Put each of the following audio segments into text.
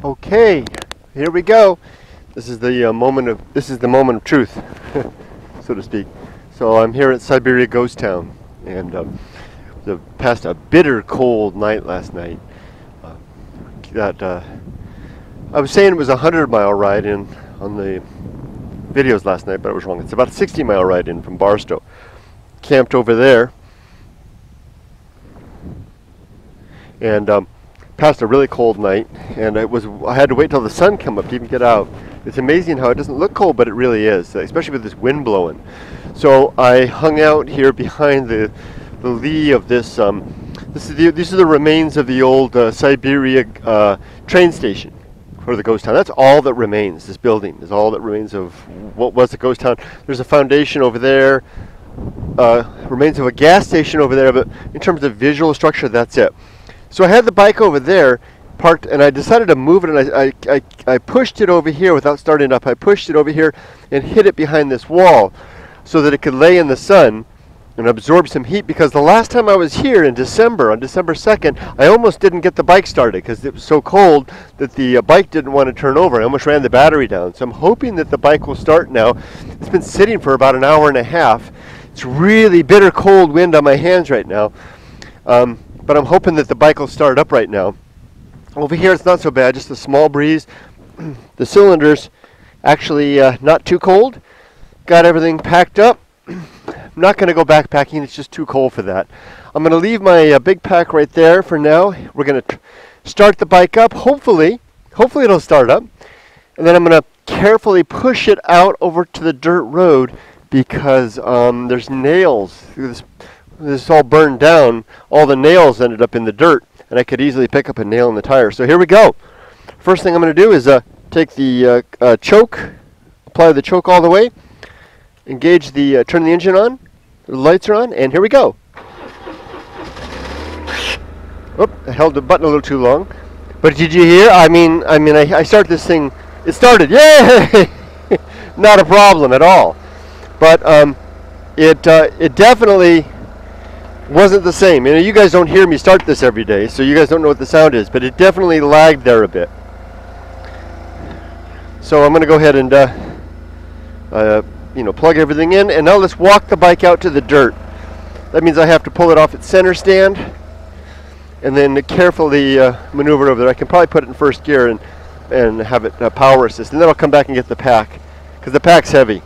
Okay, here we go. This is the moment of truth, so to speak. So I'm here at Siberia Ghost Town, and passed a bitter cold night last night. I was saying it was a 100-mile ride in on the videos last night, but I was wrong. It's about a 60-mile ride in from Barstow. Camped over there, and passed a really cold night, and I had to wait till the sun came up to even get out. It's amazing how it doesn't look cold, but it really is, especially with this wind blowing. So I hung out here behind the lee of this. These are the remains of the old Siberia train station for the ghost town. That's all that remains. This building is all that remains of what was the ghost town. There's a foundation over there, remains of a gas station over there, but in terms of visual structure, that's it. So I had the bike over there parked, and I decided to move it, and I pushed it over here without starting up. I pushed it over here and hid it behind this wall so that it could lay in the sun and absorb some heat, because the last time I was here in December, on December 2nd, I almost didn't get the bike started because it was so cold that the bike didn't want to turn over. I almost ran the battery down. So I'm hoping that the bike will start now. It's been sitting for about an hour and a half. It's really bitter cold wind on my hands right now. But I'm hoping that the bike will start up right now. Over here it's not so bad, just a small breeze. The cylinder's actually not too cold. Got everything packed up. I'm not going to go backpacking, it's just too cold for that. I'm going to leave my big pack right there for now. We're going to start the bike up. Hopefully it'll start up. And then I'm going to carefully push it out over to the dirt road, because there's nails. This is all burned down. All the nails ended up in the dirt, and I could easily pick up a nail in the tire. So here we go. First thing I'm going to do is take the choke, apply the choke all the way, engage the, turn the engine on, the lights are on, and here we go. Oh, I held the button a little too long. But did you hear? I start this thing, it started, yay! Not a problem at all. But it definitely wasn't the same. You know, you guys don't hear me start this every day, so you guys don't know what the sound is, but it definitely lagged there a bit. So I'm going to go ahead and plug everything in, and now let's walk the bike out to the dirt. That means I have to pull it off its center stand and then carefully maneuver it over there. I can probably put it in first gear and have it power assist, and then I'll come back and get the pack, because the pack's heavy,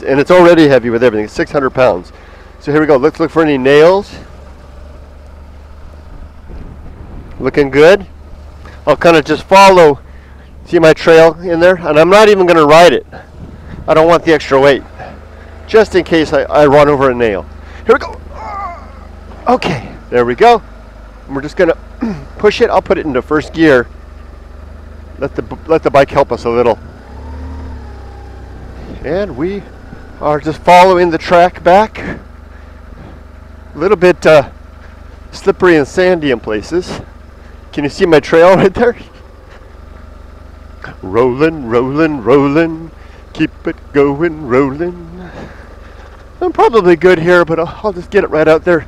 and it's already heavy with everything. It's 600 pounds. So here we go. Let's look for any nails. Looking good. I'll kind of just follow, see my trail in there, and I'm not even going to ride it. I don't want the extra weight, just in case I run over a nail. Here we go. Okay, there we go. And we're just going to push it. I'll put it into first gear. Let the bike help us a little. And we are just following the track back. A little bit slippery and sandy in places. Can you see my trail right there? Rolling, rolling, rolling. Keep it going, rolling. I'm probably good here, but I'll just get it right out there.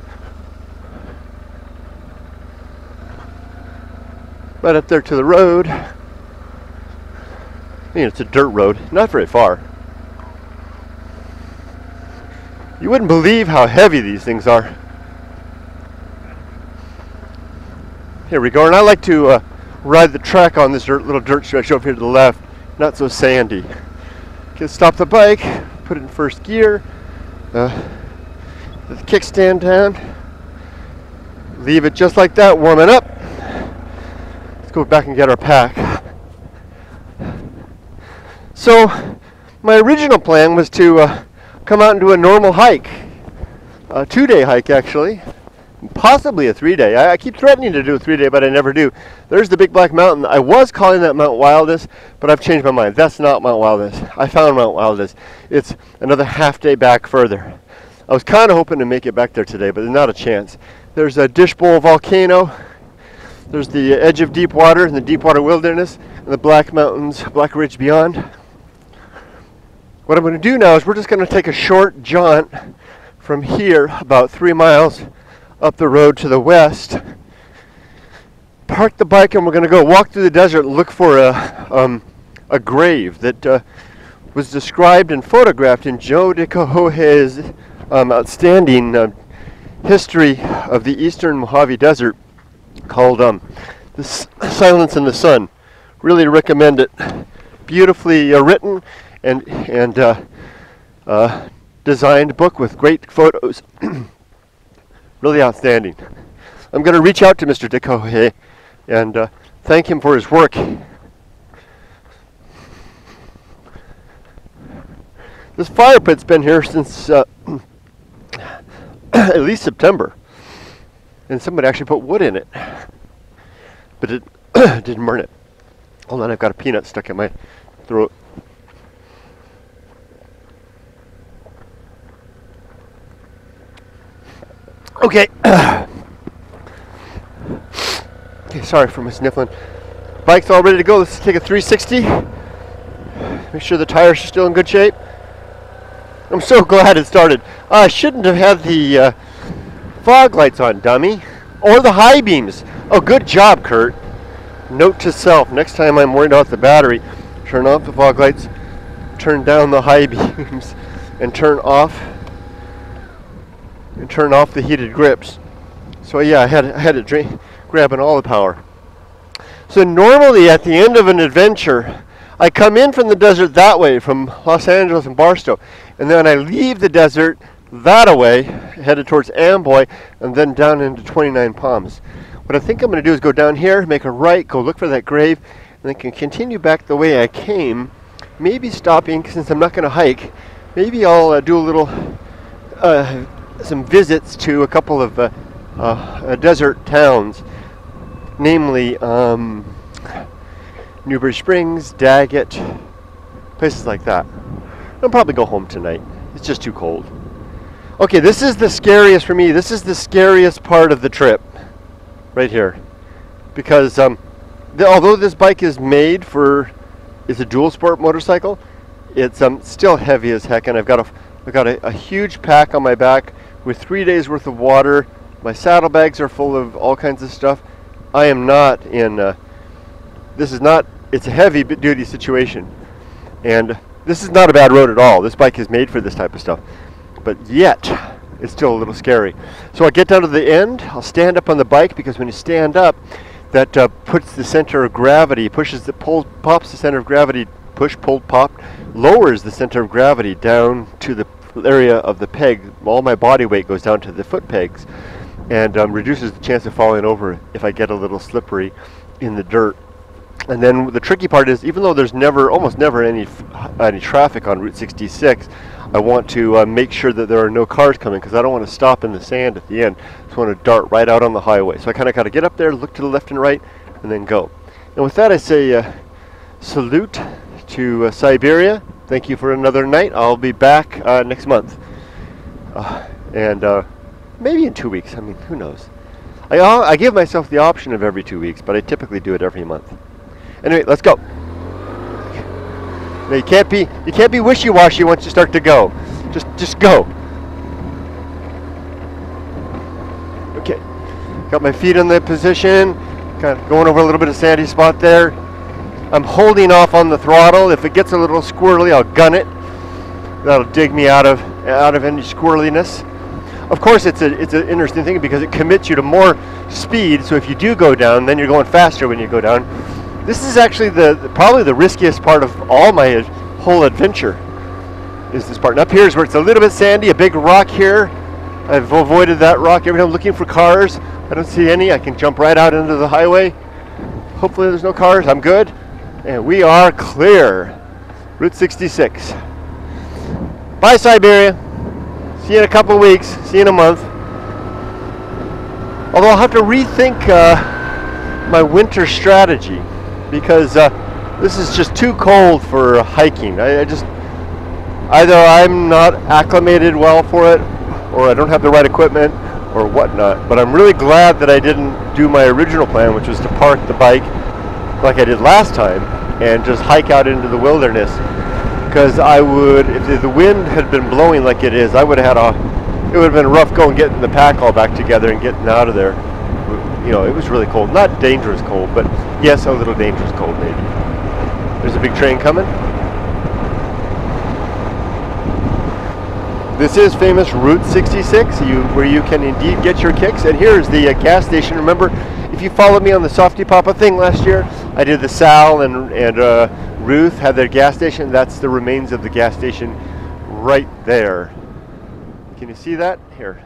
Right up there to the road. It's a dirt road, not very far. You wouldn't believe how heavy these things are. Here we go, and I like to ride the track on this little dirt stretch over here to the left, not so sandy. Okay, stop the bike, put it in first gear, the kickstand down, leave it just like that, warm it up. Let's go back and get our pack. So, my original plan was to come out and do a normal hike, a 2-day hike actually, possibly a 3-day. I keep threatening to do a 3-day, but I never do. There's the Big Black Mountain. I was calling that Mount Wilderness, but I've changed my mind. That's not Mount Wilderness. I found Mount Wilderness. It's another half-day back further. I was kind of hoping to make it back there today, but there's not a chance. There's a Dishbowl volcano. There's the edge of deep water and the deep water wilderness, and the Black Mountains, Black Ridge beyond. What I'm going to do now is we're just going to take a short jaunt from here, about 3 miles up the road to the west, park the bike and we're going to go walk through the desert and look for a grave that was described and photographed in Joe de Cohohe's outstanding history of the eastern Mojave Desert called The Silence in the Sun. Really recommend it. Beautifully written and designed book with great photos. Really outstanding. I'm going to reach out to Mr. de Cohohe and thank him for his work. This fire pit's been here since at least September. And somebody actually put wood in it. But it didn't burn it. Hold on, I've got a peanut stuck in my throat. Okay. Okay, sorry for my sniffling. Bike's all ready to go. Let's take a 360. Make sure the tires are still in good shape. I'm so glad it started. I shouldn't have had the fog lights on, dummy. Or the high beams. Oh, good job, Kurt. Note to self, next time I'm worried about the battery, turn off the fog lights, turn down the high beams, and turn off the heated grips. So yeah, I had it grabbing all the power. So normally at the end of an adventure, I come in from the desert that way, from Los Angeles and Barstow, and then I leave the desert that way, headed towards Amboy, and then down into 29 Palms. What I think I'm going to do is go down here, make a right, go look for that grave, and then can continue back the way I came, maybe stopping, since I'm not going to hike, maybe I'll do a little, some visits to a couple of desert towns, namely Newberry Springs, Daggett, places like that. I'll probably go home tonight. It's just too cold. Okay, this is the scariest for me. This is the scariest part of the trip, right here, because although this bike is made for, it's a dual sport motorcycle, it's still heavy as heck, and I've got a huge pack on my back with 3 days worth of water. My saddlebags are full of all kinds of stuff. I am not in. This is not. It's a heavy duty situation, and this is not a bad road at all. This bike is made for this type of stuff, but yet it's still a little scary. So I get down to the end. I'll stand up on the bike, because when you stand up, that puts the center of gravity, pops the center of gravity, lowers the center of gravity down to the area of the peg. All my body weight goes down to the foot pegs, and reduces the chance of falling over if I get a little slippery in the dirt. And then the tricky part is, even though there's almost never any traffic on Route 66, I want to make sure that there are no cars coming, because I don't want to stop in the sand at the end. I just want to dart right out on the highway. So I kind of got to get up there, look to the left and right, and then go. And with that, I say salute to Siberia. Thank you for another night. I'll be back next month. And maybe in 2 weeks. I mean, who knows? I give myself the option of every 2 weeks, but I typically do it every month. Anyway, let's go. Now, you can't be wishy-washy once you start to go. Just go. Okay. Got my feet in the position. Kind of going over a little bit of sandy spot there. I'm holding off on the throttle. If it gets a little squirrely, I'll gun it. That'll dig me out of any squirreliness. Of course, it's an interesting thing, because it commits you to more speed. So if you do go down, then you're going faster when you go down. This is actually probably the riskiest part of all my whole adventure, is this part. And up here is where it's a little bit sandy, a big rock here. I've avoided that rock. Every time I'm looking for cars, I don't see any. I can jump right out into the highway. Hopefully there's no cars. I'm good. And we are clear. Route 66. Bye, Siberia. See you in a couple of weeks. See you in a month. Although I'll have to rethink my winter strategy, because this is just too cold for hiking. Either I'm not acclimated well for it, or I don't have the right equipment, or whatnot. But I'm really glad that I didn't do my original plan, which was to park the bike like I did last time and just hike out into the wilderness. Because I would, if the wind had been blowing like it is, it would have been rough going getting the pack all back together and getting out of there. you know, it was really cold. Not dangerous cold, but yes, a little dangerous cold maybe. There's a big train coming. This is famous Route 66, where you can indeed get your kicks. And here's the gas station. Remember, if you followed me on the softypapa thing last year, I did the Sal and Ruth had their gas station. That's the remains of the gas station right there. Can you see that? Here.